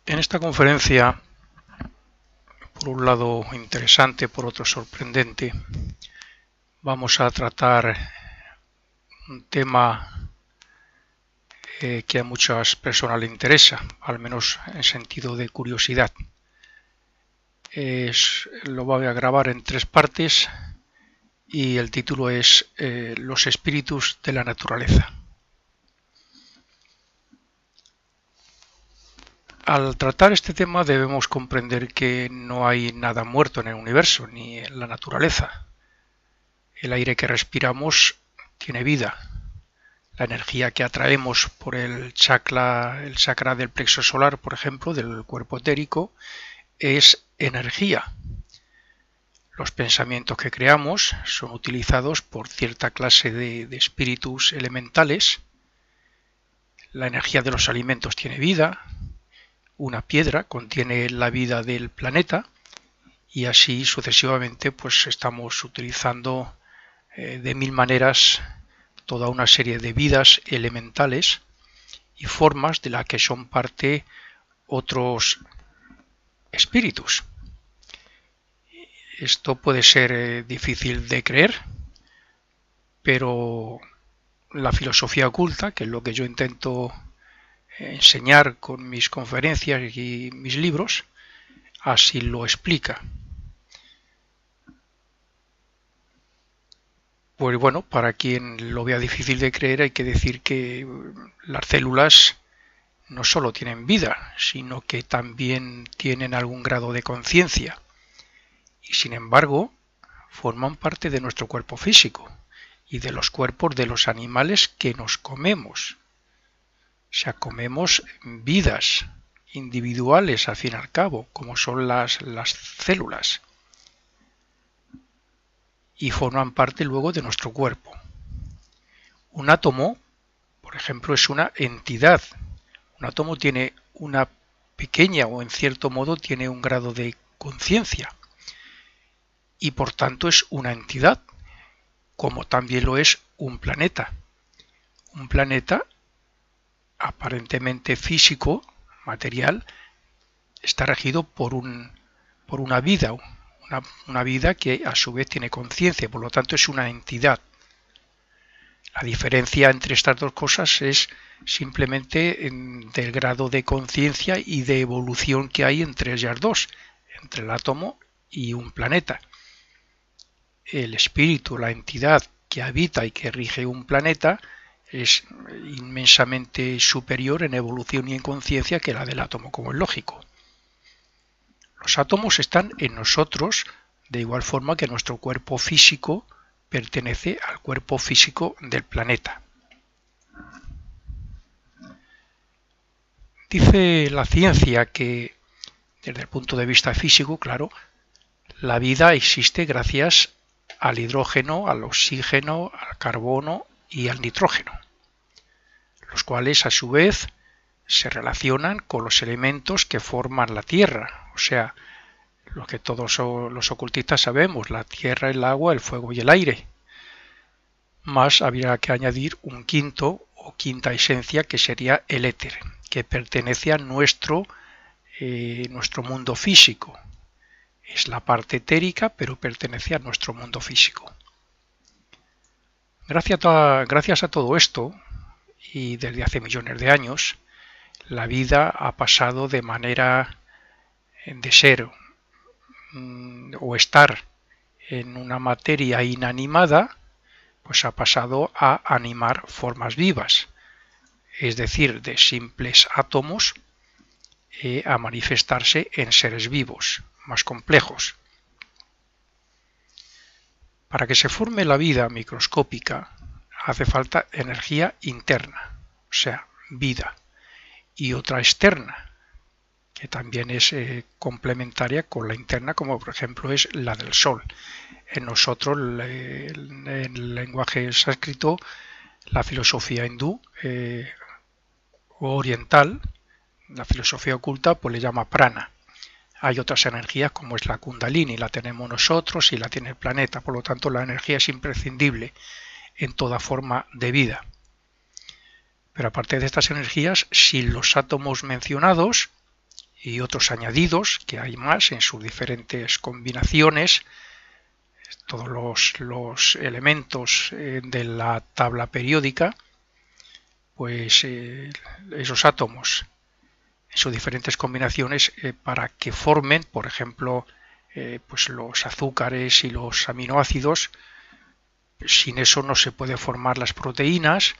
En esta conferencia, por un lado interesante, por otro sorprendente, vamos a tratar un tema que a muchas personas le interesa, al menos en sentido de curiosidad. Lo voy a grabar en 3 partes y el título es Los espíritus de la naturaleza. Al tratar este tema debemos comprender que no hay nada muerto en el universo ni en la naturaleza. El aire que respiramos tiene vida. La energía que atraemos por el chakra del plexo solar, por ejemplo, del cuerpo etérico, es energía. Los pensamientos que creamos son utilizados por cierta clase de espíritus elementales. La energía de los alimentos tiene vida. Una piedra contiene la vida del planeta y así sucesivamente pues estamos utilizando de mil maneras toda una serie de vidas elementales y formas de la que son parte otros espíritus. Esto puede ser difícil de creer, pero la filosofía oculta, que es lo que yo intento enseñar con mis conferencias y mis libros, así lo explica. Pues bueno, para quien lo vea difícil de creer hay que decir que las células no solo tienen vida, sino que también tienen algún grado de conciencia y sin embargo forman parte de nuestro cuerpo físico y de los cuerpos de los animales que nos comemos. O sea, comemos vidas individuales al fin y al cabo, como son las células, y forman parte luego de nuestro cuerpo. Un átomo, por ejemplo, es una entidad. Un átomo tiene una pequeña o en cierto modo tiene un grado de conciencia y por tanto es una entidad, como también lo es un planeta. Un planeta aparentemente físico, material, está regido por una vida, una vida que a su vez tiene conciencia, por lo tanto es una entidad. La diferencia entre estas dos cosas es simplemente del grado de conciencia y de evolución que hay entre ellas dos, entre el átomo y un planeta. El espíritu, la entidad que habita y que rige un planeta, es inmensamente superior en evolución y en conciencia que la del átomo, como es lógico. Los átomos están en nosotros de igual forma que nuestro cuerpo físico pertenece al cuerpo físico del planeta. Dice la ciencia que, desde el punto de vista físico, claro, la vida existe gracias al hidrógeno, al oxígeno, al carbono y al nitrógeno, los cuales a su vez se relacionan con los elementos que forman la Tierra, o sea, lo que todos los ocultistas sabemos, la tierra, el agua, el fuego y el aire. Más habría que añadir un quinto o quinta esencia que sería el éter, que pertenece a nuestro mundo físico. Es la parte etérica, pero pertenece a nuestro mundo físico. Gracias a todo esto, y desde hace millones de años, la vida ha pasado de manera de ser o estar en una materia inanimada, pues ha pasado a animar formas vivas, es decir, de simples átomos a manifestarse en seres vivos, más complejos. Para que se forme la vida microscópica hace falta energía interna, o sea, vida, y otra externa, que también es complementaria con la interna, como por ejemplo es la del Sol. En nosotros, en el lenguaje sánscrito, la filosofía hindú o oriental, la filosofía oculta, pues le llama prana. Hay otras energías como es la kundalini, la tenemos nosotros y la tiene el planeta, por lo tanto la energía es imprescindible en toda forma de vida. Pero aparte de estas energías, sin los átomos mencionados, y otros añadidos, que hay más en sus diferentes combinaciones, todos los elementos de la tabla periódica, pues esos átomos en sus diferentes combinaciones para que formen, por ejemplo, pues los azúcares y los aminoácidos. Sin eso no se puede formar las proteínas,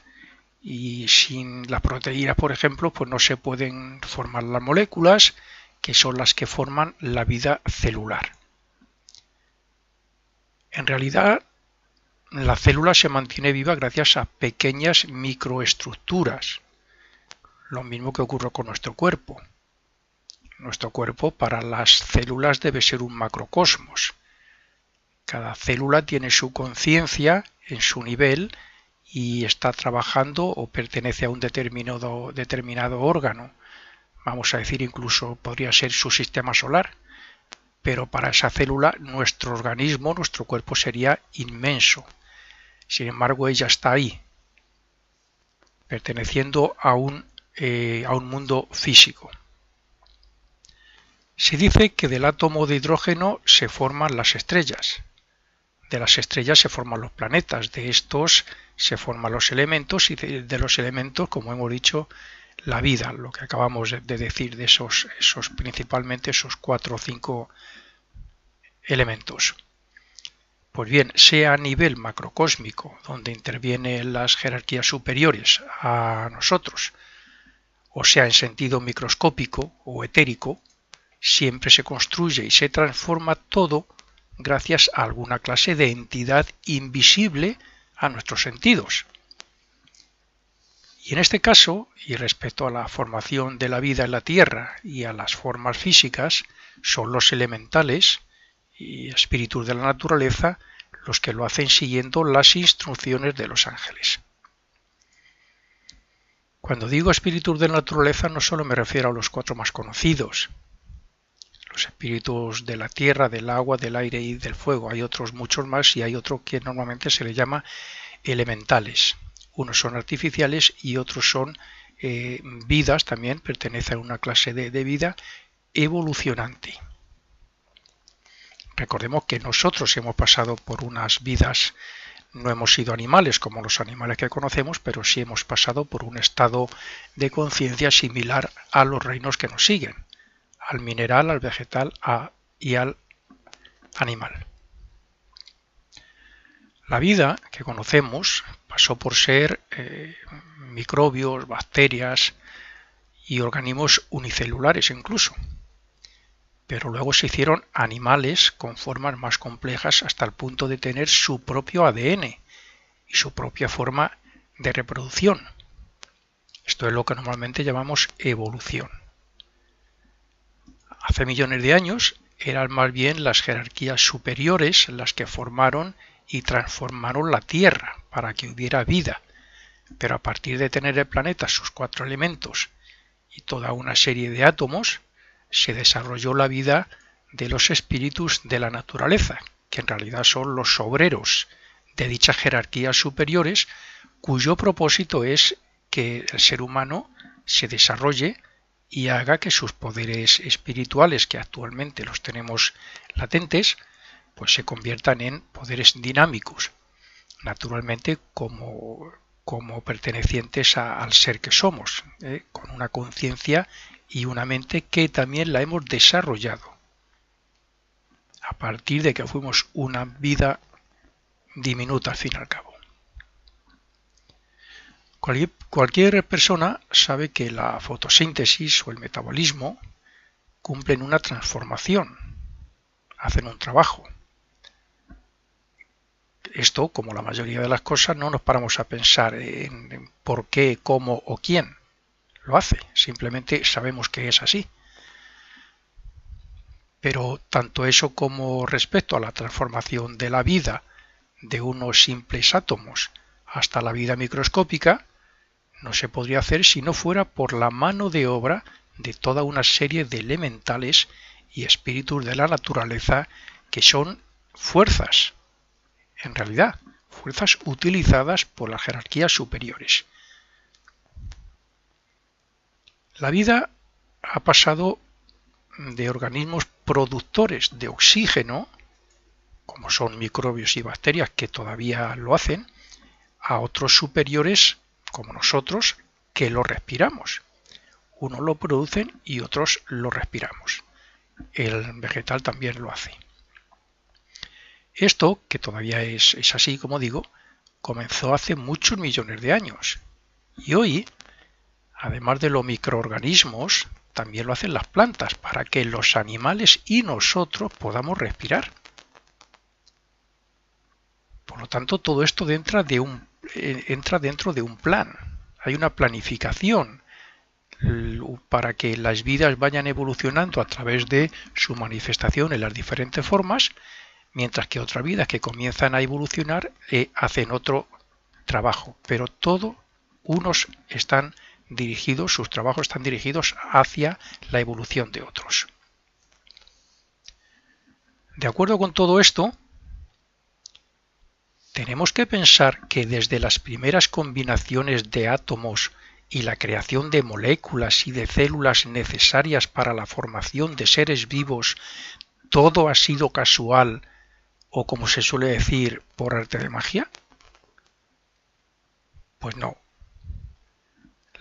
y sin la proteína, por ejemplo, pues no se pueden formar las moléculas, que son las que forman la vida celular. En realidad, la célula se mantiene viva gracias a pequeñas microestructuras, lo mismo que ocurre con nuestro cuerpo. Nuestro cuerpo para las células debe ser un macrocosmos. Cada célula tiene su conciencia en su nivel y está trabajando o pertenece a un determinado órgano. Vamos a decir, incluso podría ser su sistema solar. Pero para esa célula nuestro organismo, nuestro cuerpo sería inmenso. Sin embargo, ella está ahí, perteneciendo a un mundo físico. Se dice que del átomo de hidrógeno se forman las estrellas. De las estrellas se forman los planetas, de estos se forman los elementos y de los elementos, como hemos dicho, la vida, lo que acabamos de decir de esos principalmente esos 4 o 5 elementos. Pues bien, sea a nivel macrocósmico, donde intervienen las jerarquías superiores a nosotros, o sea en sentido microscópico o etérico, siempre se construye y se transforma todo gracias a alguna clase de entidad invisible a nuestros sentidos. Y en este caso, y respecto a la formación de la vida en la Tierra y a las formas físicas, son los elementales y espíritus de la naturaleza los que lo hacen siguiendo las instrucciones de los ángeles. Cuando digo espíritus de la naturaleza no solo me refiero a los 4 más conocidos, los espíritus de la tierra, del agua, del aire y del fuego. Hay otros muchos más y hay otro que normalmente se le llama elementales. Unos son artificiales y otros son vidas, también pertenecen a una clase de vida evolucionante. Recordemos que nosotros hemos pasado por unas vidas, no hemos sido animales como los animales que conocemos, pero sí hemos pasado por un estado de conciencia similar a los reinos que nos siguen, al mineral, al vegetal y al animal. La vida que conocemos pasó por ser microbios, bacterias y organismos unicelulares incluso. Pero luego se hicieron animales con formas más complejas hasta el punto de tener su propio ADN y su propia forma de reproducción. Esto es lo que normalmente llamamos evolución. Hace millones de años eran más bien las jerarquías superiores las que formaron y transformaron la Tierra para que hubiera vida. Pero a partir de tener el planeta sus 4 elementos y toda una serie de átomos, se desarrolló la vida de los espíritus de la naturaleza, que en realidad son los obreros de dichas jerarquías superiores, cuyo propósito es que el ser humano se desarrolle y haga que sus poderes espirituales, que actualmente los tenemos latentes, pues se conviertan en poderes dinámicos, naturalmente como pertenecientes al ser que somos, con una conciencia y una mente que también la hemos desarrollado a partir de que fuimos una vida diminuta al fin y al cabo. Cualquier persona sabe que la fotosíntesis o el metabolismo cumplen una transformación, hacen un trabajo. Esto, como la mayoría de las cosas, no nos paramos a pensar en por qué, cómo o quién lo hace, simplemente sabemos que es así. Pero tanto eso como respecto a la transformación de la vida de unos simples átomos hasta la vida microscópica, no se podría hacer si no fuera por la mano de obra de toda una serie de elementales y espíritus de la naturaleza que son fuerzas, en realidad, fuerzas utilizadas por las jerarquías superiores. La vida ha pasado de organismos productores de oxígeno, como son microbios y bacterias que todavía lo hacen, a otros superiores, como nosotros, que lo respiramos. Unos lo producen y otros lo respiramos. El vegetal también lo hace. Esto, que todavía es así, como digo, comenzó hace muchos millones de años. Y hoy, además de los microorganismos, también lo hacen las plantas para que los animales y nosotros podamos respirar. Por lo tanto, todo esto entra dentro de un plan. Hay una planificación para que las vidas vayan evolucionando a través de su manifestación en las diferentes formas, mientras que otras vidas que comienzan a evolucionar hacen otro trabajo. Pero todos unos están dirigidos, sus trabajos están dirigidos hacia la evolución de otros. De acuerdo con todo esto, tenemos que pensar que desde las primeras combinaciones de átomos y la creación de moléculas y de células necesarias para la formación de seres vivos, todo ha sido casual o, como se suele decir, por arte de magia. Pues no.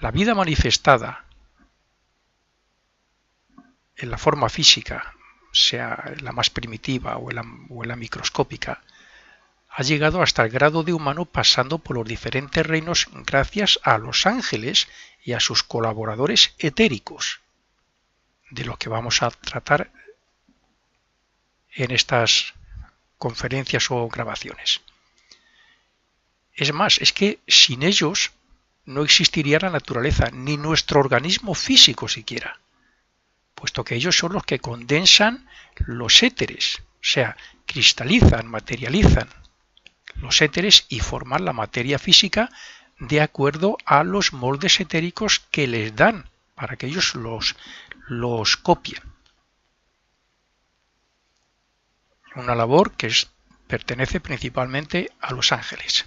La vida manifestada en la forma física, sea la más primitiva o en la microscópica, ha llegado hasta el grado de humano pasando por los diferentes reinos gracias a los ángeles y a sus colaboradores etéricos, de los que vamos a tratar en estas conferencias o grabaciones. Es más, es que sin ellos no existiría la naturaleza, ni nuestro organismo físico siquiera, puesto que ellos son los que condensan los éteres, o sea, cristalizan, materializan los éteres y forman la materia física de acuerdo a los moldes etéricos que les dan para que ellos los copien. Una labor que pertenece principalmente a los ángeles.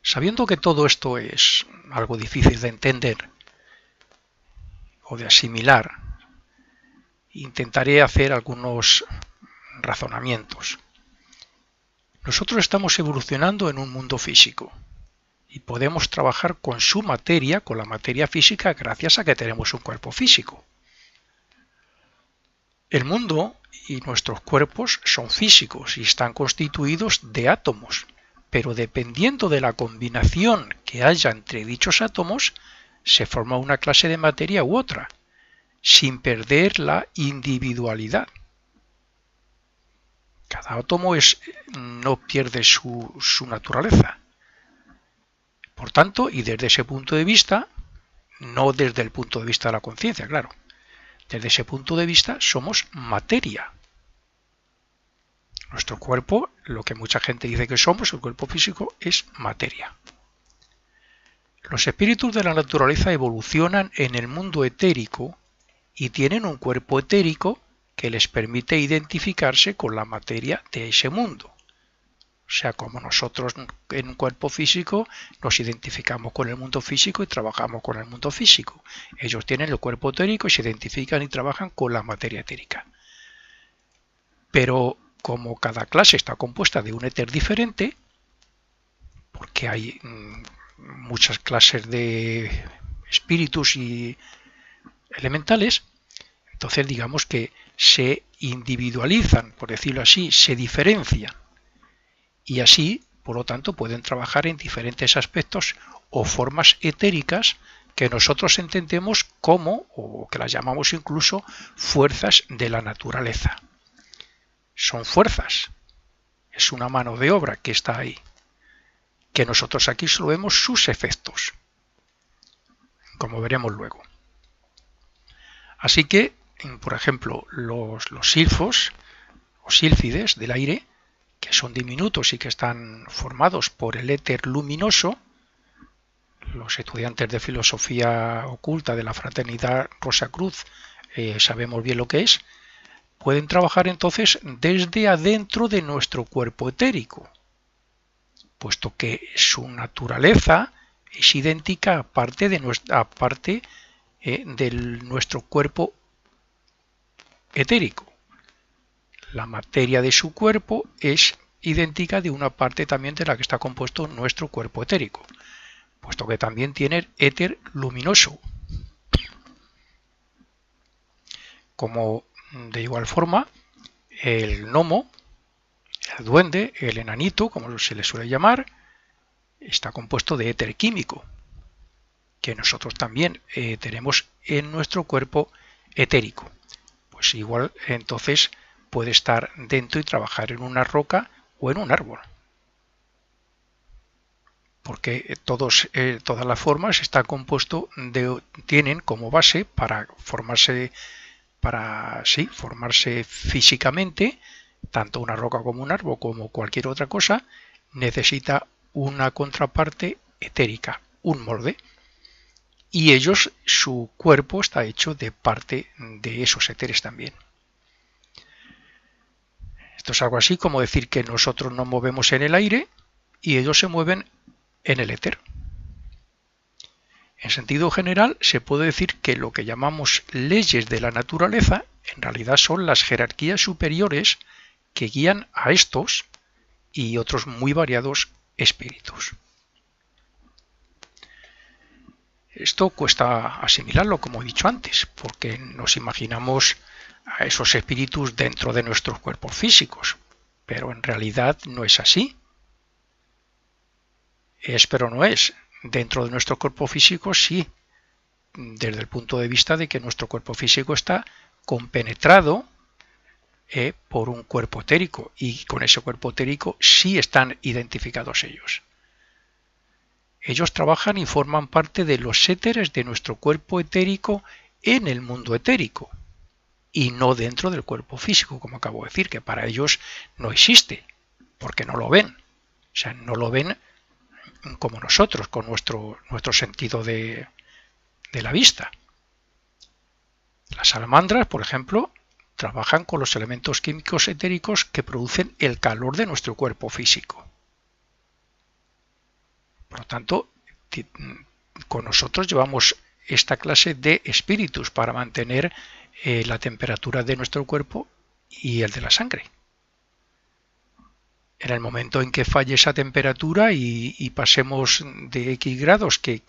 Sabiendo que todo esto es algo difícil de entender o de asimilar, intentaré hacer algunos razonamientos. Nosotros estamos evolucionando en un mundo físico y podemos trabajar con su materia, con la materia física, gracias a que tenemos un cuerpo físico. El mundo y nuestros cuerpos son físicos y están constituidos de átomos, pero dependiendo de la combinación que haya entre dichos átomos, se forma una clase de materia u otra, sin perder la individualidad. Cada átomo no pierde su naturaleza. Por tanto, y desde ese punto de vista, no desde el punto de vista de la conciencia, claro, desde ese punto de vista somos materia. Nuestro cuerpo, lo que mucha gente dice que somos, el cuerpo físico, es materia. Los espíritus de la naturaleza evolucionan en el mundo etérico y tienen un cuerpo etérico que les permite identificarse con la materia de ese mundo. O sea, como nosotros en un cuerpo físico nos identificamos con el mundo físico y trabajamos con el mundo físico. Ellos tienen el cuerpo etérico y se identifican y trabajan con la materia etérica. Pero como cada clase está compuesta de un éter diferente, porque hay muchas clases de espíritus y elementales, entonces digamos que se individualizan, por decirlo así, se diferencian. Y así, por lo tanto, pueden trabajar en diferentes aspectos o formas etéricas que nosotros entendemos como, o que las llamamos incluso, fuerzas de la naturaleza. Son fuerzas. Es una mano de obra que está ahí. Que nosotros aquí solo vemos sus efectos, como veremos luego. Así que, por ejemplo, los silfos o sílfides del aire, que son diminutos y que están formados por el éter luminoso, los estudiantes de filosofía oculta de la fraternidad Rosacruz sabemos bien lo que es, pueden trabajar entonces desde adentro de nuestro cuerpo etérico, puesto que su naturaleza es idéntica a parte de nuestro cuerpo etérico. La materia de su cuerpo es idéntica de una parte también de la que está compuesto nuestro cuerpo etérico, puesto que también tiene éter luminoso. Como de igual forma, el gnomo, el duende, el enanito, como se le suele llamar, está compuesto de éter químico, que nosotros también tenemos en nuestro cuerpo etérico. Pues igual entonces puede estar dentro y trabajar en una roca o en un árbol. Porque todas las formas están compuestos tienen como base para formarse físicamente, tanto una roca como un árbol como cualquier otra cosa, necesita una contraparte etérica, un molde. Y ellos, su cuerpo está hecho de parte de esos éteres también. Esto es algo así como decir que nosotros nos movemos en el aire y ellos se mueven en el éter. En sentido general, se puede decir que lo que llamamos leyes de la naturaleza en realidad son las jerarquías superiores que guían a estos y otros muy variados espíritus. Esto cuesta asimilarlo, como he dicho antes, porque nos imaginamos a esos espíritus dentro de nuestros cuerpos físicos, pero en realidad no es así. Es, pero no es. Dentro de nuestro cuerpo físico sí, desde el punto de vista de que nuestro cuerpo físico está compenetrado por un cuerpo etérico, y con ese cuerpo etérico sí están identificados ellos. Ellos trabajan y forman parte de los éteres de nuestro cuerpo etérico en el mundo etérico y no dentro del cuerpo físico, como acabo de decir, que para ellos no existe, porque no lo ven. O sea, no lo ven como nosotros, con nuestro sentido de la vista. Las salamandras, por ejemplo, trabajan con los elementos químicos etéricos que producen el calor de nuestro cuerpo físico. Por lo tanto, con nosotros llevamos esta clase de espíritus para mantener la temperatura de nuestro cuerpo y el de la sangre. En el momento en que falle esa temperatura y pasemos de X grados, que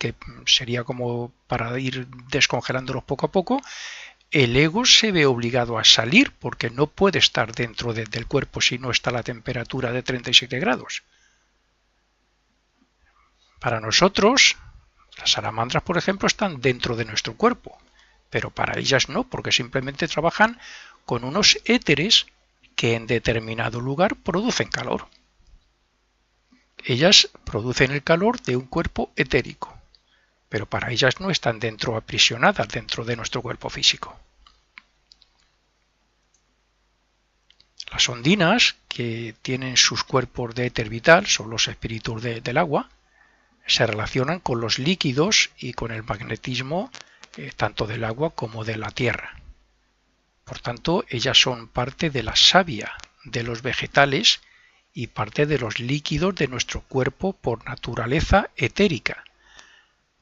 sería como para ir descongelándolos poco a poco, el ego se ve obligado a salir porque no puede estar dentro del cuerpo si no está a la temperatura de 37 grados. Para nosotros, las salamandras, por ejemplo, están dentro de nuestro cuerpo, pero para ellas no, porque simplemente trabajan con unos éteres que en determinado lugar producen calor. Ellas producen el calor de un cuerpo etérico, pero para ellas no están dentro, aprisionadas dentro de nuestro cuerpo físico. Las ondinas, que tienen sus cuerpos de éter vital, son los espíritus del agua, se relacionan con los líquidos y con el magnetismo tanto del agua como de la tierra. Por tanto, ellas son parte de la savia de los vegetales y parte de los líquidos de nuestro cuerpo por naturaleza etérica.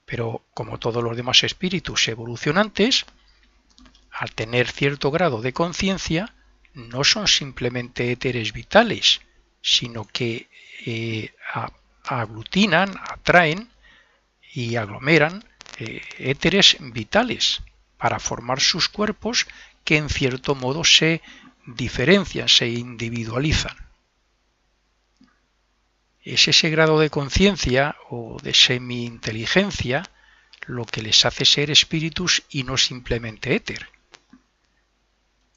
Pero como todos los demás espíritus evolucionantes, al tener cierto grado de conciencia, no son simplemente éteres vitales, sino que aglutinan, atraen y aglomeran éteres vitales para formar sus cuerpos que en cierto modo se diferencian, se individualizan. Es ese grado de conciencia o de semi-inteligencia lo que les hace ser espíritus y no simplemente éter.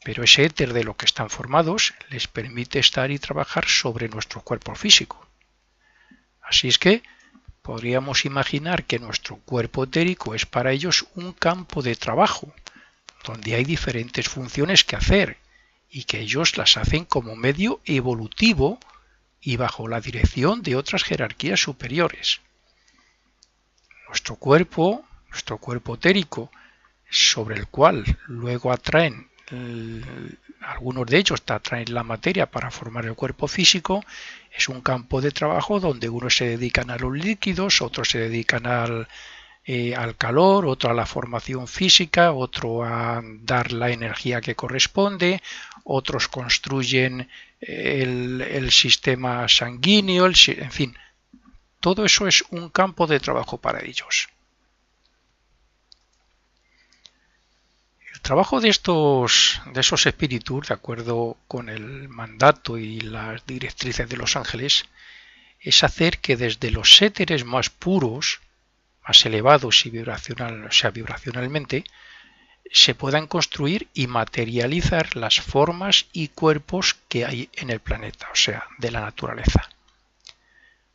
Pero ese éter de lo que están formados les permite estar y trabajar sobre nuestro cuerpo físico. Así es que podríamos imaginar que nuestro cuerpo etérico es para ellos un campo de trabajo, donde hay diferentes funciones que hacer y que ellos las hacen como medio evolutivo y bajo la dirección de otras jerarquías superiores. Nuestro cuerpo etérico, sobre el cual luego atraen, algunos de ellos atraen la materia para formar el cuerpo físico, es un campo de trabajo donde unos se dedican a los líquidos, otros se dedican al al calor, otro a la formación física, otro a dar la energía que corresponde, otros construyen el sistema sanguíneo, en fin, todo eso es un campo de trabajo para ellos. El trabajo de esos espíritus, de acuerdo con el mandato y las directrices de los ángeles, es hacer que desde los éteres más puros, más elevados y vibracionalmente, se puedan construir y materializar las formas y cuerpos que hay en el planeta, o sea, de la naturaleza.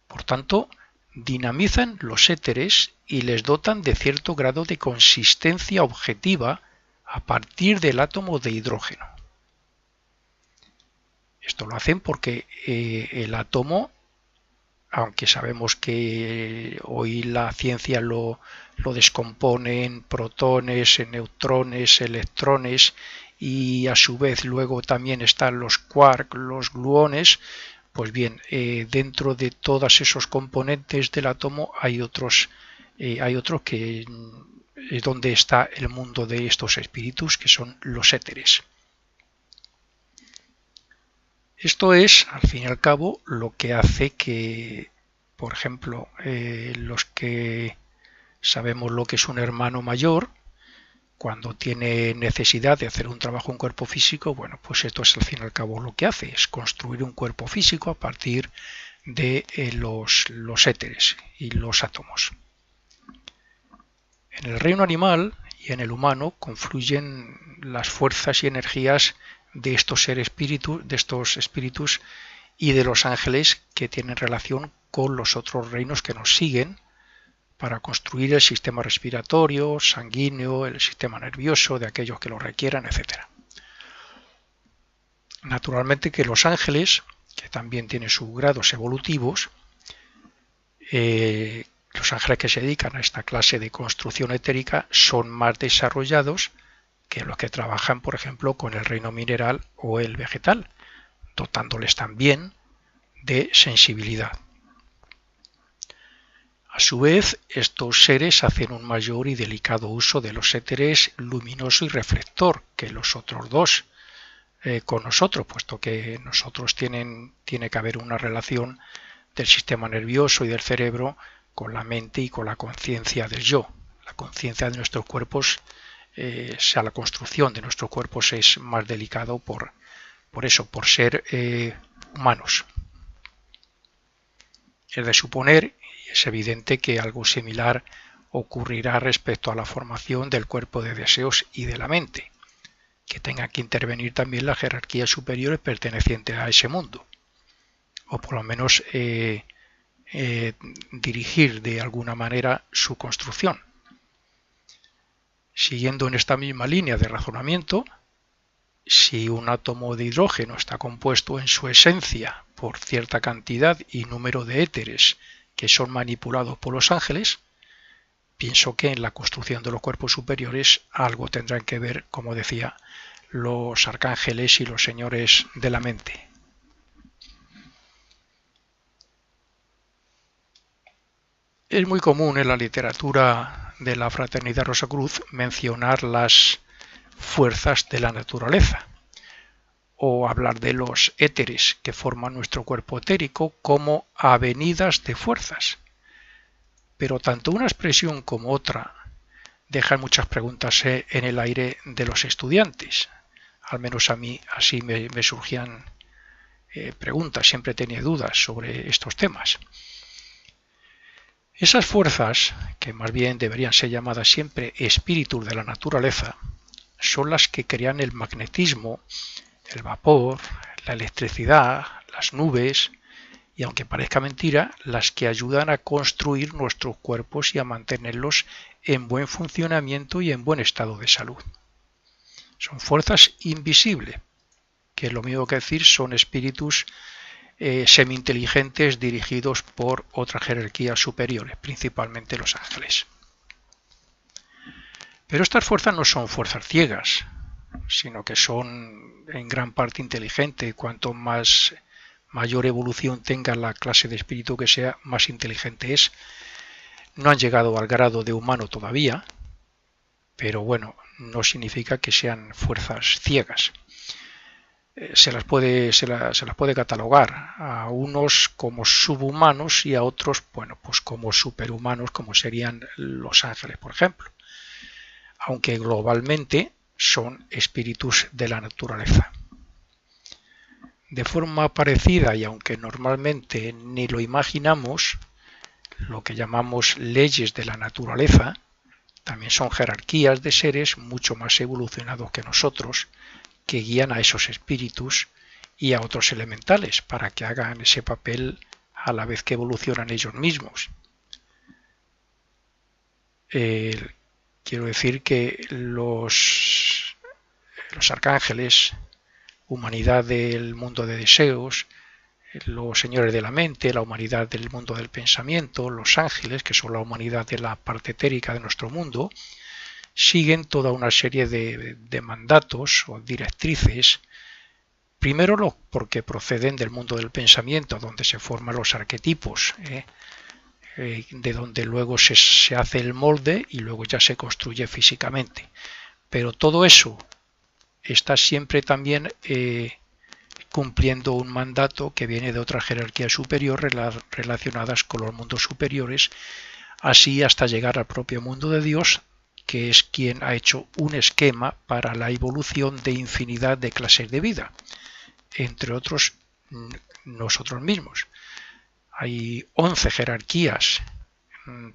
Por tanto, dinamizan los éteres y les dotan de cierto grado de consistencia objetiva a partir del átomo de hidrógeno. Esto lo hacen porque el átomo, aunque sabemos que hoy la ciencia lo descompone en protones, en neutrones, electrones, y a su vez luego también están los quarks, los gluones, pues bien, dentro de todos esos componentes del átomo hay otros que es donde está el mundo de estos espíritus, que son los éteres. Esto es, al fin y al cabo, lo que hace que, por ejemplo, los que sabemos lo que es un hermano mayor, cuando tiene necesidad de hacer un trabajo en cuerpo físico, bueno, pues esto es al fin y al cabo lo que hace, es construir un cuerpo físico a partir de los éteres y los átomos. En el reino animal y en el humano confluyen las fuerzas y energías de estos espíritus y de los ángeles que tienen relación con los otros reinos que nos siguen para construir el sistema respiratorio, sanguíneo, el sistema nervioso de aquellos que lo requieran, etc. Naturalmente que los ángeles, que también tienen sus grados evolutivos, los ángeles que se dedican a esta clase de construcción etérica son más desarrollados que los que trabajan, por ejemplo, con el reino mineral o el vegetal, dotándoles también de sensibilidad. A su vez, estos seres hacen un mayor y delicado uso de los éteres luminoso y reflector que los otros dos con nosotros, puesto que nosotros tiene que haber una relación del sistema nervioso y del cerebro con la mente y con la conciencia del yo. La conciencia de nuestros cuerpos, la construcción de nuestros cuerpos es más delicado por ser humanos. Es de suponer, y es evidente, que algo similar ocurrirá respecto a la formación del cuerpo de deseos y de la mente, que tenga que intervenir también la jerarquía superior perteneciente a ese mundo, o por lo menos dirigir de alguna manera su construcción. Siguiendo en esta misma línea de razonamiento, si un átomo de hidrógeno está compuesto en su esencia por cierta cantidad y número de éteres que son manipulados por los ángeles, pienso que en la construcción de los cuerpos superiores algo tendrán que ver, como decía, los arcángeles y los señores de la mente. Es muy común en la literatura de la Fraternidad Rosacruz mencionar las fuerzas de la naturaleza o hablar de los éteres que forman nuestro cuerpo etérico como avenidas de fuerzas. Pero tanto una expresión como otra dejan muchas preguntas en el aire de los estudiantes. Al menos a mí así me surgían preguntas, siempre tenía dudas sobre estos temas. Esas fuerzas, que más bien deberían ser llamadas siempre espíritus de la naturaleza, son las que crean el magnetismo, el vapor, la electricidad, las nubes y, aunque parezca mentira, las que ayudan a construir nuestros cuerpos y a mantenerlos en buen funcionamiento y en buen estado de salud. Son fuerzas invisibles, que es lo mismo que decir son espíritus semi-inteligentes dirigidos por otras jerarquías superiores, principalmente los ángeles. Pero estas fuerzas no son fuerzas ciegas, sino que son en gran parte inteligentes. Cuanto mayor evolución tenga la clase de espíritu que sea, más inteligente es. No han llegado al grado de humano todavía, pero bueno, no significa que sean fuerzas ciegas. Se las puede catalogar a unos como subhumanos y a otros, bueno, pues como superhumanos, como serían los ángeles, por ejemplo. Aunque globalmente son espíritus de la naturaleza. De forma parecida, y aunque normalmente ni lo imaginamos, lo que llamamos leyes de la naturaleza también son jerarquías de seres mucho más evolucionados que nosotros, que guían a esos espíritus y a otros elementales para que hagan ese papel a la vez que evolucionan ellos mismos. Quiero decir que los arcángeles, humanidad del mundo de deseos, los señores de la mente, la humanidad del mundo del pensamiento, los ángeles, que son la humanidad de la parte etérica de nuestro mundo, siguen toda una serie de mandatos o directrices. Primero porque proceden del mundo del pensamiento, donde se forman los arquetipos, de donde luego se hace el molde y luego ya se construye físicamente. Pero todo eso está siempre también cumpliendo un mandato que viene de otra jerarquía superior relacionadas con los mundos superiores, así hasta llegar al propio mundo de Dios, que es quien ha hecho un esquema para la evolución de infinidad de clases de vida, entre otros nosotros mismos. Hay 11 jerarquías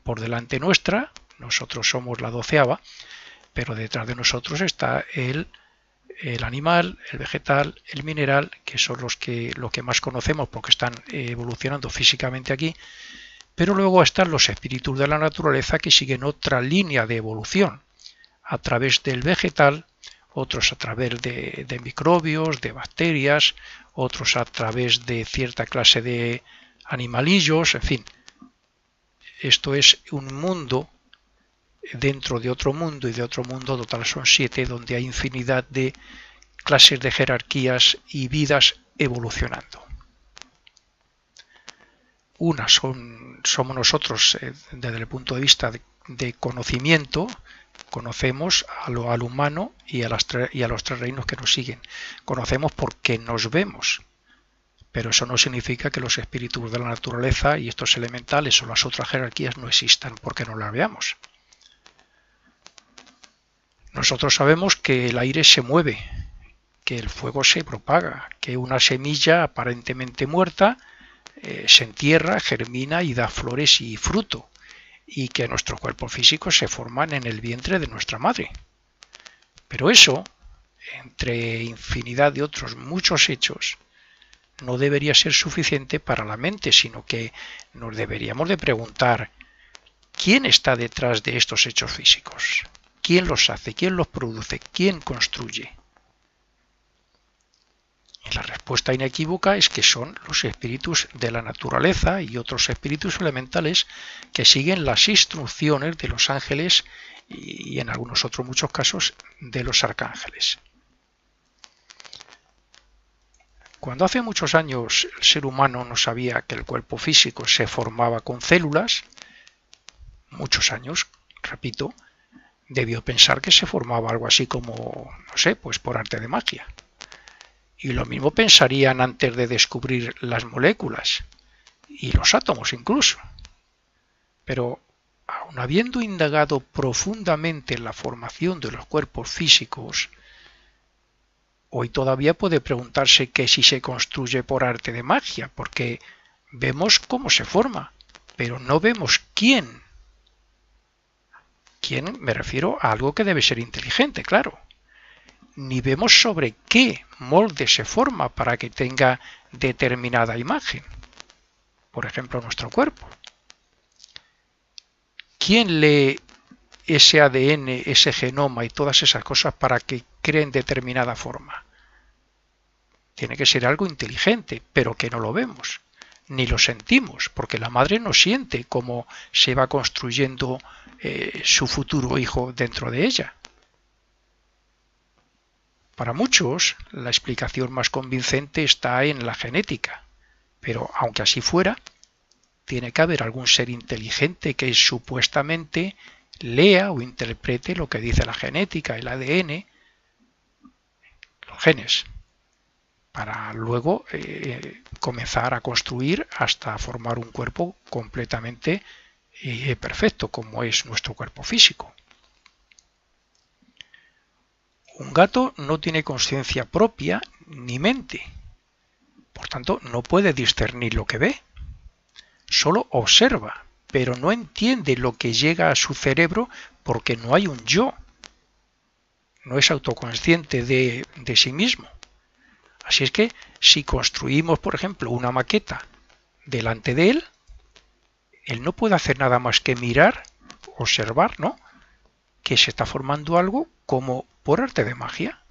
por delante nuestra, nosotros somos la 12ª, pero detrás de nosotros está el animal, el vegetal, el mineral, que son lo que más conocemos porque están evolucionando físicamente aquí, pero luego están los espíritus de la naturaleza que siguen otra línea de evolución a través del vegetal, otros a través de microbios, de bacterias, otros a través de cierta clase de animalillos, en fin. Esto es un mundo dentro de otro mundo y de otro mundo, total son 7, donde hay infinidad de clases de jerarquías y vidas evolucionando. Una somos nosotros desde el punto de vista de conocimiento, conocemos al humano y a los 3 reinos que nos siguen. Conocemos porque nos vemos, pero eso no significa que los espíritus de la naturaleza y estos elementales o las otras jerarquías no existan porque no las veamos. Nosotros sabemos que el aire se mueve, que el fuego se propaga, que una semilla aparentemente muerta se entierra, germina y da flores y fruto, y que nuestros cuerpos físicos se forman en el vientre de nuestra madre. Pero eso, entre infinidad de otros muchos hechos, no debería ser suficiente para la mente, sino que nos deberíamos de preguntar ¿quién está detrás de estos hechos físicos? ¿Quién los hace? ¿Quién los produce? ¿Quién construye? Y la respuesta inequívoca es que son los espíritus de la naturaleza y otros espíritus elementales que siguen las instrucciones de los ángeles y en algunos otros muchos casos de los arcángeles. Cuando hace muchos años el ser humano no sabía que el cuerpo físico se formaba con células, muchos años, repito, debió pensar que se formaba algo así como, no sé, pues por arte de magia. Y lo mismo pensarían antes de descubrir las moléculas y los átomos incluso. Pero aun habiendo indagado profundamente en la formación de los cuerpos físicos, hoy todavía puede preguntarse que si se construye por arte de magia, porque vemos cómo se forma, pero no vemos quién. ¿Quién? Me refiero a algo que debe ser inteligente, claro. Ni vemos sobre qué molde se forma para que tenga determinada imagen. Por ejemplo, nuestro cuerpo. ¿Quién lee ese ADN, ese genoma y todas esas cosas para que creen determinada forma? Tiene que ser algo inteligente, pero que no lo vemos, ni lo sentimos, porque la madre no siente cómo se va construyendo su futuro hijo dentro de ella. Para muchos, la explicación más convincente está en la genética, pero aunque así fuera, tiene que haber algún ser inteligente que supuestamente lea o interprete lo que dice la genética, el ADN, los genes, para luego comenzar a construir hasta formar un cuerpo completamente perfecto, como es nuestro cuerpo físico. Un gato no tiene conciencia propia ni mente, por tanto no puede discernir lo que ve, solo observa, pero no entiende lo que llega a su cerebro porque no hay un yo, no es autoconsciente de sí mismo. Así es que si construimos, por ejemplo, una maqueta delante de él, él no puede hacer nada más que mirar, observar, ¿no?, que se está formando algo como por arte de magia.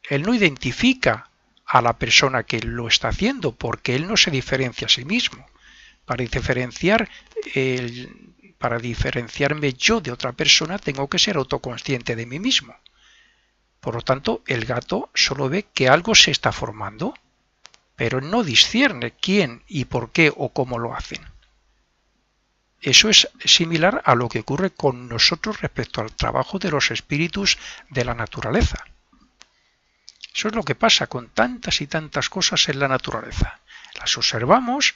Él no identifica a la persona que lo está haciendo porque él no se diferencia a sí mismo. Para diferenciarme yo de otra persona tengo que ser autoconsciente de mí mismo. Por lo tanto, el gato solo ve que algo se está formando, pero no discierne quién y por qué o cómo lo hacen. Eso es similar a lo que ocurre con nosotros respecto al trabajo de los espíritus de la naturaleza. Eso es lo que pasa con tantas y tantas cosas en la naturaleza. Las observamos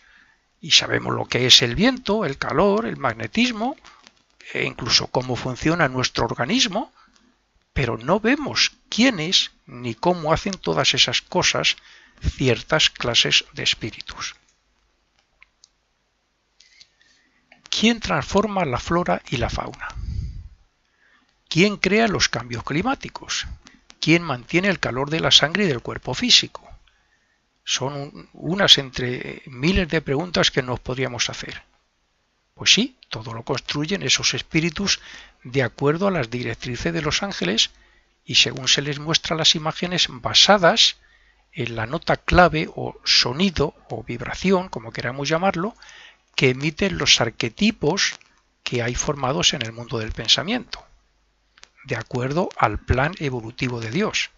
y sabemos lo que es el viento, el calor, el magnetismo, e incluso cómo funciona nuestro organismo, pero no vemos quiénes ni cómo hacen todas esas cosas ciertas clases de espíritus. ¿Quién transforma la flora y la fauna? ¿Quién crea los cambios climáticos? ¿Quién mantiene el calor de la sangre y del cuerpo físico? Son unas entre miles de preguntas que nos podríamos hacer. Pues sí, todo lo construyen esos espíritus de acuerdo a las directrices de los ángeles y según se les muestra las imágenes basadas en la nota clave o sonido o vibración, como queramos llamarlo, que emiten los arquetipos que hay formados en el mundo del pensamiento, de acuerdo al plan evolutivo de Dios.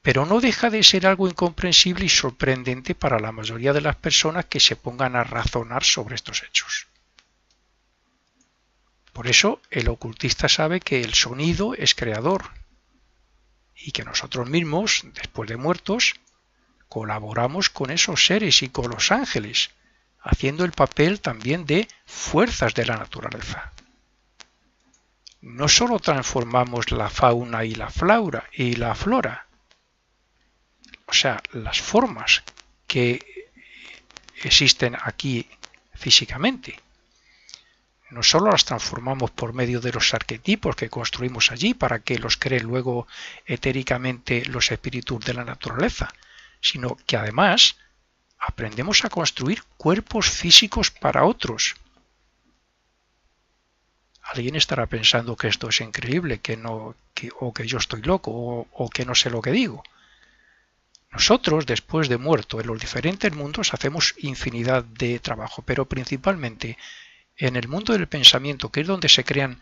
Pero no deja de ser algo incomprensible y sorprendente para la mayoría de las personas que se pongan a razonar sobre estos hechos. Por eso el ocultista sabe que el sonido es creador y que nosotros mismos, después de muertos, colaboramos con esos seres y con los ángeles, haciendo el papel también de fuerzas de la naturaleza. No solo transformamos la fauna y la flora, o sea, las formas que existen aquí físicamente. No solo las transformamos por medio de los arquetipos que construimos allí para que los creen luego etéricamente los espíritus de la naturaleza, sino que además aprendemos a construir cuerpos físicos para otros. Alguien estará pensando que esto es increíble, o que yo estoy loco, o que no sé lo que digo. Nosotros, después de muerto, en los diferentes mundos hacemos infinidad de trabajo, pero principalmente en el mundo del pensamiento, que es donde se crean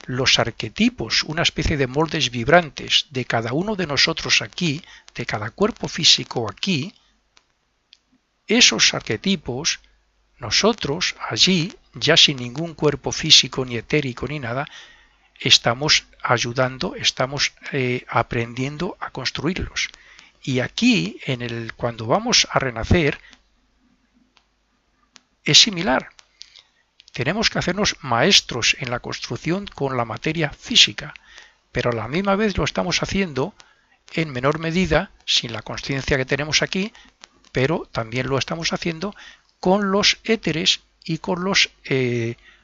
los arquetipos, una especie de moldes vibrantes de cada uno de nosotros aquí, de cada cuerpo físico aquí. Esos arquetipos, nosotros allí, ya sin ningún cuerpo físico ni etérico ni nada, estamos ayudando, estamos aprendiendo a construirlos. Y aquí, cuando vamos a renacer, es similar. Tenemos que hacernos maestros en la construcción con la materia física, pero a la misma vez lo estamos haciendo en menor medida, sin la consciencia que tenemos aquí, pero también lo estamos haciendo con los éteres y con los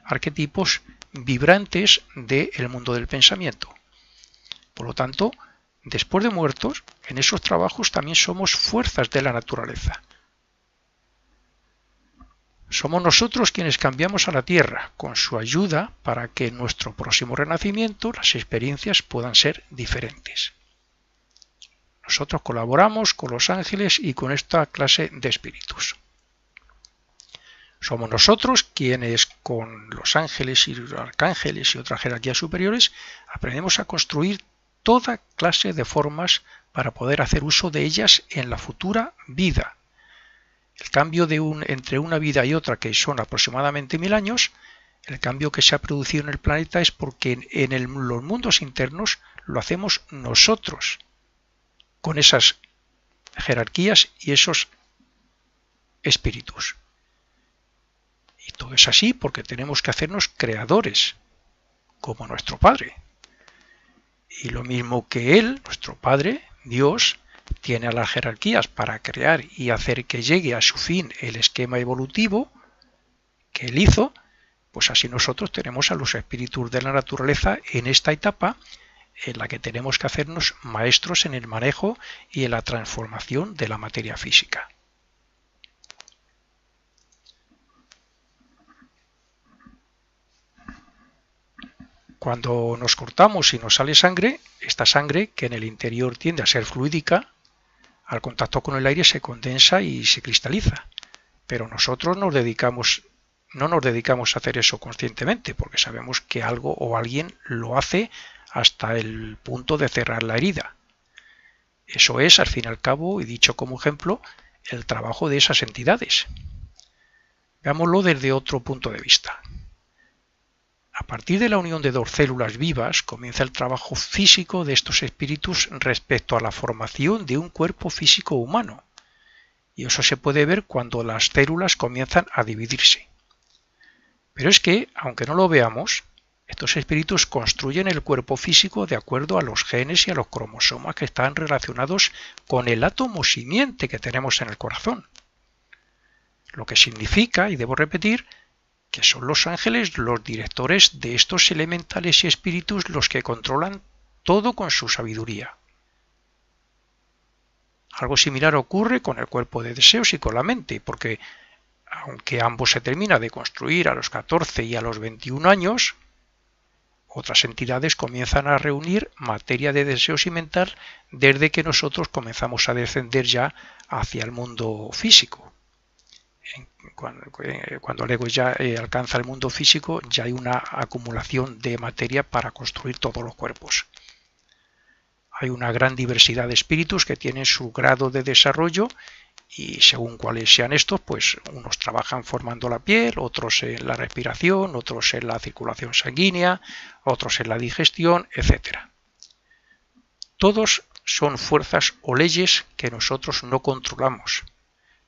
arquetipos vibrantes del mundo del pensamiento. Por lo tanto, después de muertos, en esos trabajos también somos fuerzas de la naturaleza. Somos nosotros quienes cambiamos a la Tierra con su ayuda para que en nuestro próximo renacimiento las experiencias puedan ser diferentes. Nosotros colaboramos con los ángeles y con esta clase de espíritus. Somos nosotros quienes con los ángeles y los arcángeles y otras jerarquías superiores aprendemos a construir toda clase de formas para poder hacer uso de ellas en la futura vida. El cambio entre una vida y otra, que son aproximadamente 1000 años, el cambio que se ha producido en el planeta es porque los mundos internos lo hacemos nosotros, con esas jerarquías y esos espíritus. Y todo es así porque tenemos que hacernos creadores, como nuestro Padre. Y lo mismo que Él, nuestro Padre, Dios, tiene a las jerarquías para crear y hacer que llegue a su fin el esquema evolutivo que Él hizo, pues así nosotros tenemos a los espíritus de la naturaleza en esta etapa en la que tenemos que hacernos maestros en el manejo y en la transformación de la materia física. Cuando nos cortamos y nos sale sangre, esta sangre, que en el interior tiende a ser fluídica, al contacto con el aire se condensa y se cristaliza. Pero nosotros no nos dedicamos a hacer eso conscientemente, porque sabemos que algo o alguien lo hace hasta el punto de cerrar la herida. Eso es, al fin y al cabo, y dicho como ejemplo, el trabajo de esas entidades. Veámoslo desde otro punto de vista. A partir de la unión de dos células vivas comienza el trabajo físico de estos espíritus respecto a la formación de un cuerpo físico humano. Y eso se puede ver cuando las células comienzan a dividirse. Pero es que, aunque no lo veamos, estos espíritus construyen el cuerpo físico de acuerdo a los genes y a los cromosomas que están relacionados con el átomo simiente que tenemos en el corazón. Lo que significa, y debo repetir, que son los ángeles los directores de estos elementales y espíritus los que controlan todo con su sabiduría. Algo similar ocurre con el cuerpo de deseos y con la mente, porque aunque ambos se termina de construir a los 14 y a los 21 años, otras entidades comienzan a reunir materia de deseos y mental desde que nosotros comenzamos a descender ya hacia el mundo físico. Cuando el ego ya alcanza el mundo físico, ya hay una acumulación de materia para construir todos los cuerpos. Hay una gran diversidad de espíritus que tienen su grado de desarrollo y según cuáles sean estos, pues unos trabajan formando la piel, otros en la respiración, otros en la circulación sanguínea, otros en la digestión, etc. Todos son fuerzas o leyes que nosotros no controlamos,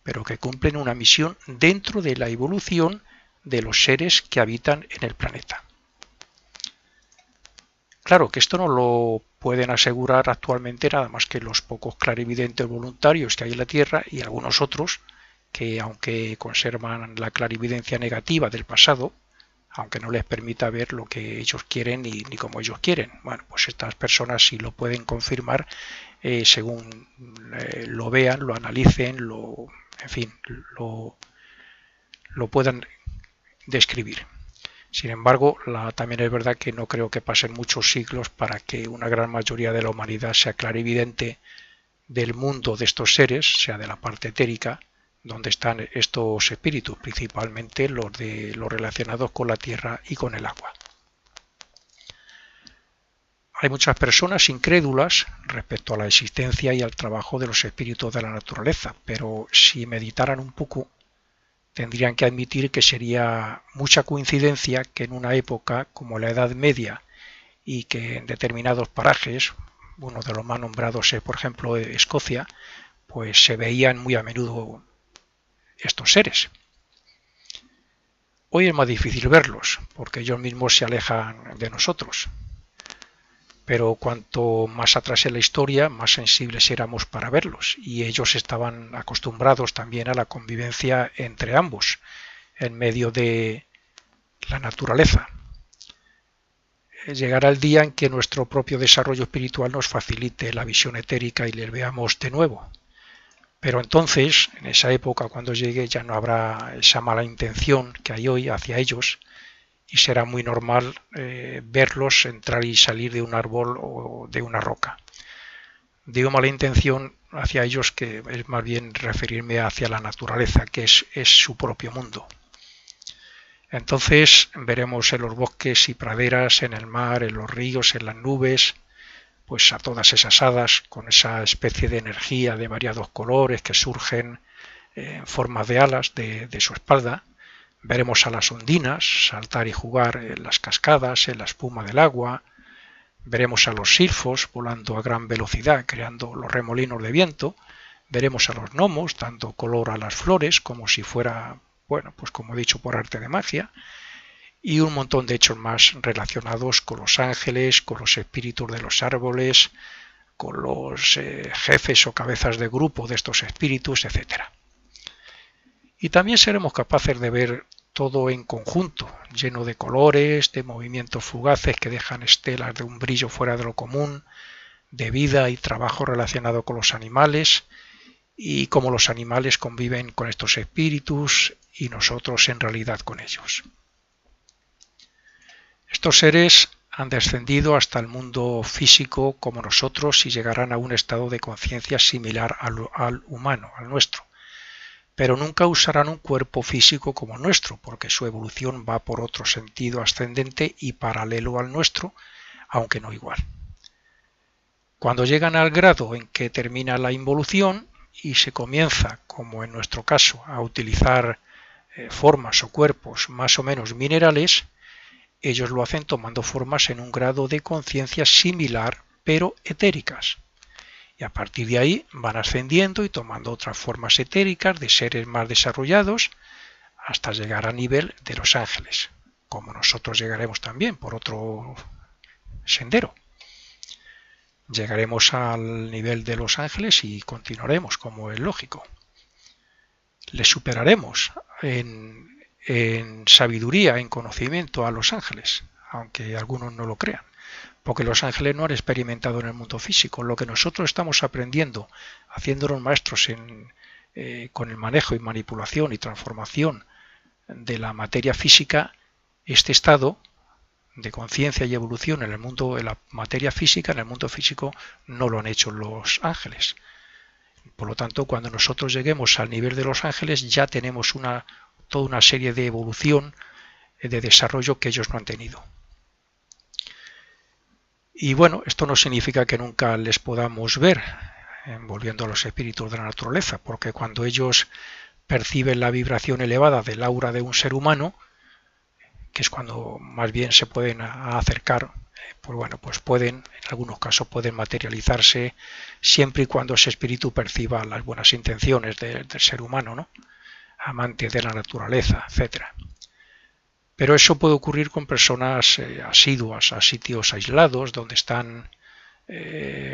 pero que cumplen una misión dentro de la evolución de los seres que habitan en el planeta. Claro que esto no lo pueden asegurar actualmente nada más que los pocos clarividentes voluntarios que hay en la Tierra y algunos otros que, aunque conservan la clarividencia negativa del pasado, aunque no les permita ver lo que ellos quieren ni como ellos quieren, bueno, pues estas personas sí lo pueden confirmar según lo vean, lo analicen, en fin, lo puedan describir. Sin embargo, también es verdad que no creo que pasen muchos siglos para que una gran mayoría de la humanidad sea clarividente del mundo de estos seres, sea de la parte etérica, donde están estos espíritus, principalmente los relacionados con la tierra y con el agua. Hay muchas personas incrédulas respecto a la existencia y al trabajo de los espíritus de la naturaleza, pero si meditaran un poco, tendrían que admitir que sería mucha coincidencia que en una época como la Edad Media y que en determinados parajes, uno de los más nombrados es por ejemplo Escocia, pues se veían muy a menudo estos seres. Hoy es más difícil verlos porque ellos mismos se alejan de nosotros. Pero cuanto más atrás en la historia, más sensibles éramos para verlos, y ellos estaban acostumbrados también a la convivencia entre ambos, en medio de la naturaleza. Llegará el día en que nuestro propio desarrollo espiritual nos facilite la visión etérica y les veamos de nuevo. Pero entonces, en esa época, cuando llegue, ya no habrá esa mala intención que hay hoy hacia ellos, y será muy normal verlos entrar y salir de un árbol o de una roca. Digo mala intención hacia ellos, que es más bien referirme hacia la naturaleza, que es su propio mundo. Entonces veremos en los bosques y praderas, en el mar, en los ríos, en las nubes, pues a todas esas hadas con esa especie de energía de variados colores que surgen en forma de alas de su espalda. Veremos a las ondinas saltar y jugar en las cascadas, en la espuma del agua. Veremos a los silfos volando a gran velocidad, creando los remolinos de viento. Veremos a los gnomos dando color a las flores, como si fuera, bueno, pues como he dicho, por arte de magia. Y un montón de hechos más relacionados con los ángeles, con los espíritus de los árboles, con los jefes o cabezas de grupo de estos espíritus, etc. Y también seremos capaces de ver todo en conjunto, lleno de colores, de movimientos fugaces que dejan estelas de un brillo fuera de lo común, de vida y trabajo relacionado con los animales, y cómo los animales conviven con estos espíritus y nosotros en realidad con ellos. Estos seres han descendido hasta el mundo físico como nosotros y llegarán a un estado de conciencia similar al humano, al nuestro. Pero nunca usarán un cuerpo físico como nuestro, porque su evolución va por otro sentido ascendente y paralelo al nuestro, aunque no igual. Cuando llegan al grado en que termina la involución y se comienza, como en nuestro caso, a utilizar formas o cuerpos más o menos minerales, ellos lo hacen tomando formas en un grado de conciencia similar, pero etéricas. Y a partir de ahí van ascendiendo y tomando otras formas etéricas de seres más desarrollados hasta llegar a nivel de los ángeles, como nosotros llegaremos también por otro sendero. Llegaremos al nivel de los ángeles y continuaremos, como es lógico. Les superaremos en sabiduría, en conocimiento a los ángeles, aunque algunos no lo crean, porque los ángeles no han experimentado en el mundo físico. Lo que nosotros estamos aprendiendo, haciéndonos maestros con el manejo y manipulación y transformación de la materia física, este estado de conciencia y evolución en el mundo de la materia física, en el mundo físico, no lo han hecho los ángeles. Por lo tanto, cuando nosotros lleguemos al nivel de los ángeles, ya tenemos toda una serie de evolución, de desarrollo que ellos no han tenido. Y bueno, esto no significa que nunca les podamos ver, volviendo a los espíritus de la naturaleza, porque cuando ellos perciben la vibración elevada del aura de un ser humano, que es cuando más bien se pueden acercar, pues bueno, pues pueden, en algunos casos pueden materializarse siempre y cuando ese espíritu perciba las buenas intenciones del ser humano, ¿no? Amante de la naturaleza, etcétera. Pero eso puede ocurrir con personas asiduas a sitios aislados donde están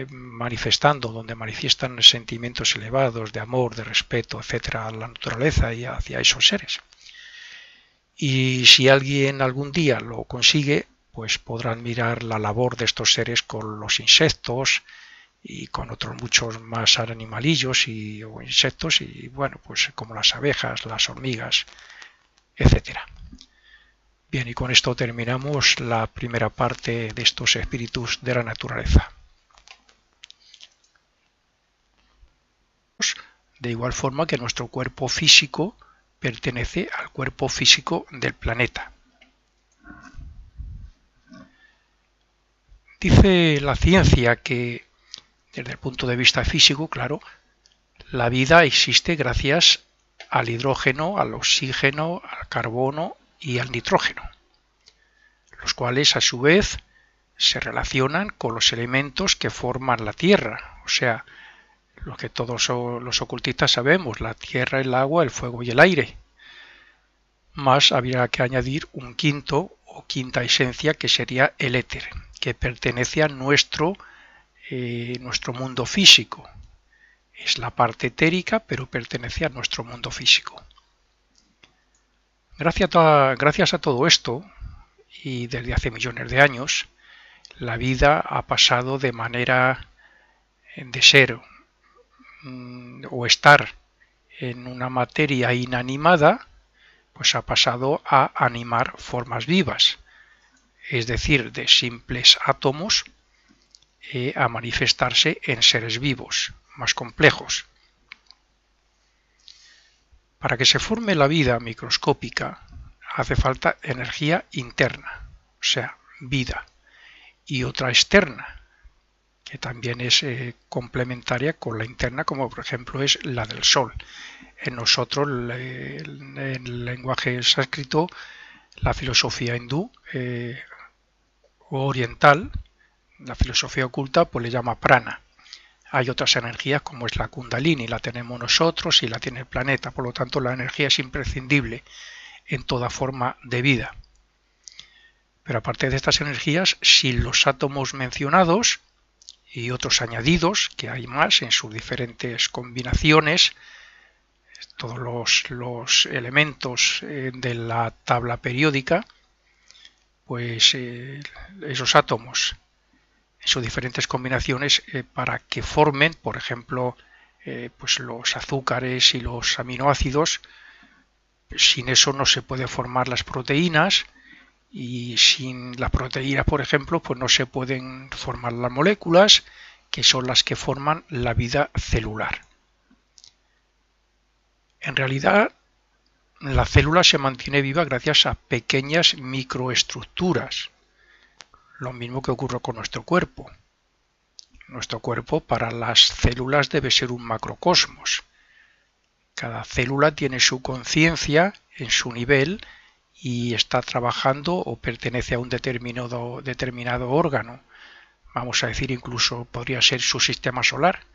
manifestando, donde manifiestan sentimientos elevados de amor, de respeto, etcétera, a la naturaleza y hacia esos seres. Y si alguien algún día lo consigue, pues podrán mirar la labor de estos seres con los insectos y con otros muchos más animalillos o insectos, y bueno, pues como las abejas, las hormigas, etcétera. Bien, y con esto terminamos la primera parte de estos espíritus de la naturaleza. De igual forma que nuestro cuerpo físico pertenece al cuerpo físico del planeta. Dice la ciencia que, desde el punto de vista físico, claro, la vida existe gracias al hidrógeno, al oxígeno, al carbono y al nitrógeno, los cuales a su vez se relacionan con los elementos que forman la Tierra, o sea, lo que todos los ocultistas sabemos, la tierra, el agua, el fuego y el aire. Más habría que añadir un quinto o quinta esencia que sería el éter, que pertenece a nuestro mundo físico. Es la parte etérica, pero pertenece a nuestro mundo físico. Gracias a todo esto, y desde hace millones de años, la vida ha pasado de manera de ser o estar en una materia inanimada, pues ha pasado a animar formas vivas, es decir, de simples átomos a manifestarse en seres vivos, más complejos. Para que se forme la vida microscópica hace falta energía interna, o sea, vida, y otra externa, que también es complementaria con la interna, como por ejemplo es la del Sol. En nosotros, en el lenguaje sánscrito, la filosofía hindú o oriental, la filosofía oculta, pues le llama prana. Hay otras energías como es la kundalini, la tenemos nosotros y la tiene el planeta, por lo tanto la energía es imprescindible en toda forma de vida. Pero aparte de estas energías, sin los átomos mencionados y otros añadidos, que hay más en sus diferentes combinaciones, todos los elementos de la tabla periódica, pues esos átomos en sus diferentes combinaciones para que formen, por ejemplo, pues los azúcares y los aminoácidos. Sin eso no se pueden formar las proteínas, y sin las proteínas, por ejemplo, pues no se pueden formar las moléculas, que son las que forman la vida celular. En realidad, la célula se mantiene viva gracias a pequeñas microestructuras, lo mismo que ocurre con nuestro cuerpo. Nuestro cuerpo para las células debe ser un macrocosmos. Cada célula tiene su conciencia en su nivel y está trabajando o pertenece a un determinado órgano. Vamos a decir, incluso podría ser su sistema solar.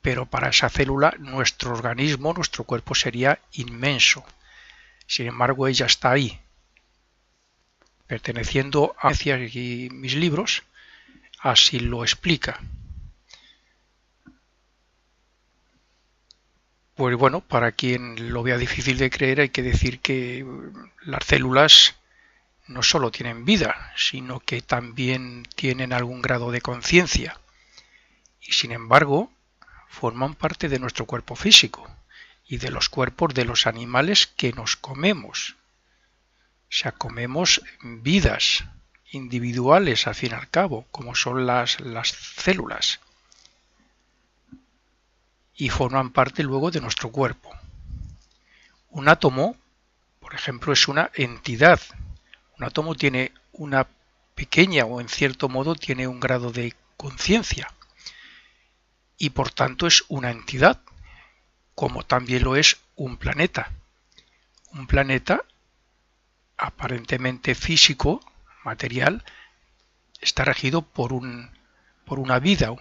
Pero para esa célula, nuestro organismo, nuestro cuerpo sería inmenso. Sin embargo, ella está ahí, perteneciendo a mis libros, así lo explica. Pues bueno, para quien lo vea difícil de creer, hay que decir que las células no solo tienen vida, sino que también tienen algún grado de conciencia. Y sin embargo, forman parte de nuestro cuerpo físico y de los cuerpos de los animales que nos comemos. O sea, comemos vidas individuales, al fin y al cabo, como son las células. Y forman parte luego de nuestro cuerpo. Un átomo, por ejemplo, es una entidad. Un átomo tiene una pequeña, o en cierto modo tiene un grado de conciencia, y por tanto es una entidad, como también lo es un planeta. Un planeta aparentemente físico, material, está regido por una vida,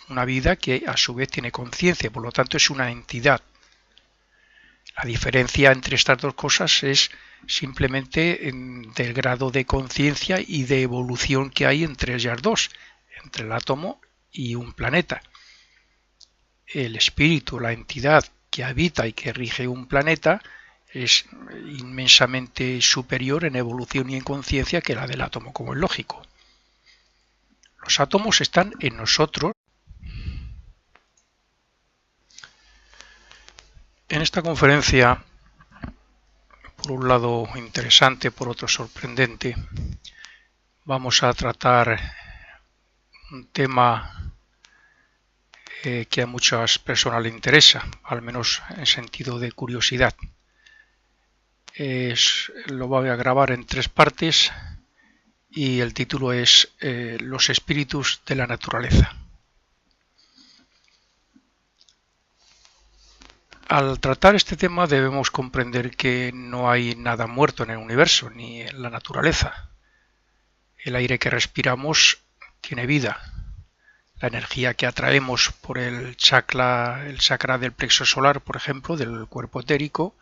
una vida que a su vez tiene conciencia, por lo tanto es una entidad. La diferencia entre estas dos cosas es simplemente del grado de conciencia y de evolución que hay entre ellas dos, entre el átomo y un planeta. El espíritu, la entidad que habita y que rige un planeta, es inmensamente superior en evolución y en conciencia que la del átomo, como es lógico. Los átomos están en nosotros. En esta conferencia, por un lado interesante, por otro sorprendente, vamos a tratar un tema que a muchas personas le interesa, al menos en sentido de curiosidad. Lo voy a grabar en 3 partes y el título es Los espíritus de la naturaleza. Al tratar este tema debemos comprender que no hay nada muerto en el universo ni en la naturaleza. El aire que respiramos tiene vida. La energía que atraemos por el chakra del plexo solar, por ejemplo, del cuerpo etérico,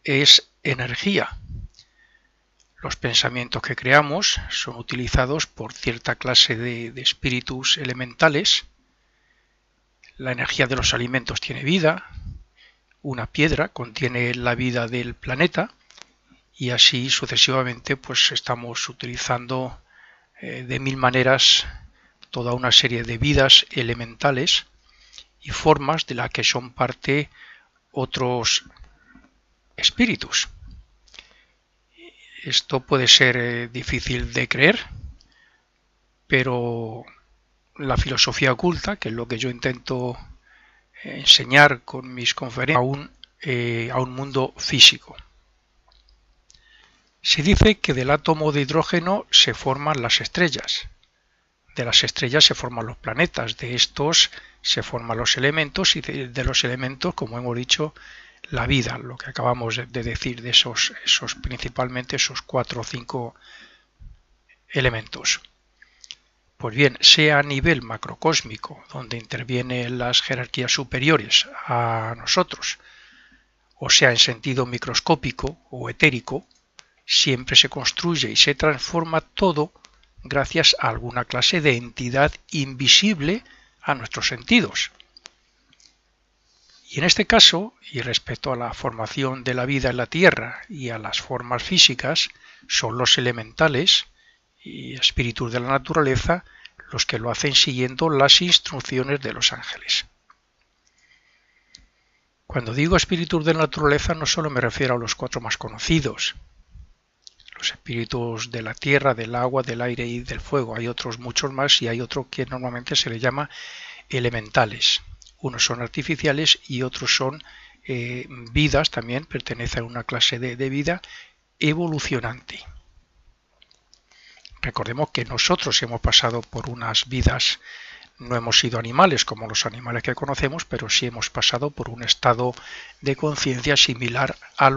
es energía. Los pensamientos que creamos son utilizados por cierta clase de espíritus elementales. La energía de los alimentos tiene vida. Una piedra contiene la vida del planeta y así sucesivamente pues estamos utilizando de 1000 maneras toda una serie de vidas elementales y formas de las que son parte otros espíritus. Esto puede ser difícil de creer, pero la filosofía oculta, que es lo que yo intento enseñar con mis conferencias, a un mundo físico. Se dice que del átomo de hidrógeno se forman las estrellas, De las estrellas se forman los planetas, de estos se forman los elementos y de los elementos, como hemos dicho, la vida, lo que acabamos de decir de esos principalmente esos 4 o 5 elementos. Pues bien, sea a nivel macrocósmico, donde intervienen las jerarquías superiores a nosotros, o sea en sentido microscópico o etérico, siempre se construye y se transforma todo gracias a alguna clase de entidad invisible a nuestros sentidos. Y en este caso, y respecto a la formación de la vida en la Tierra y a las formas físicas, son los elementales y espíritus de la naturaleza los que lo hacen siguiendo las instrucciones de los ángeles. Cuando digo espíritus de la naturaleza no solo me refiero a los 4 más conocidos, los espíritus de la tierra, del agua, del aire y del fuego. Hay otros muchos más y hay otro que normalmente se le llama elementales. Unos son artificiales y otros son vidas, también pertenecen a una clase de vida evolucionante. Recordemos que nosotros hemos pasado por unas vidas, no hemos sido animales como los animales que conocemos, pero sí hemos pasado por un estado de conciencia similar a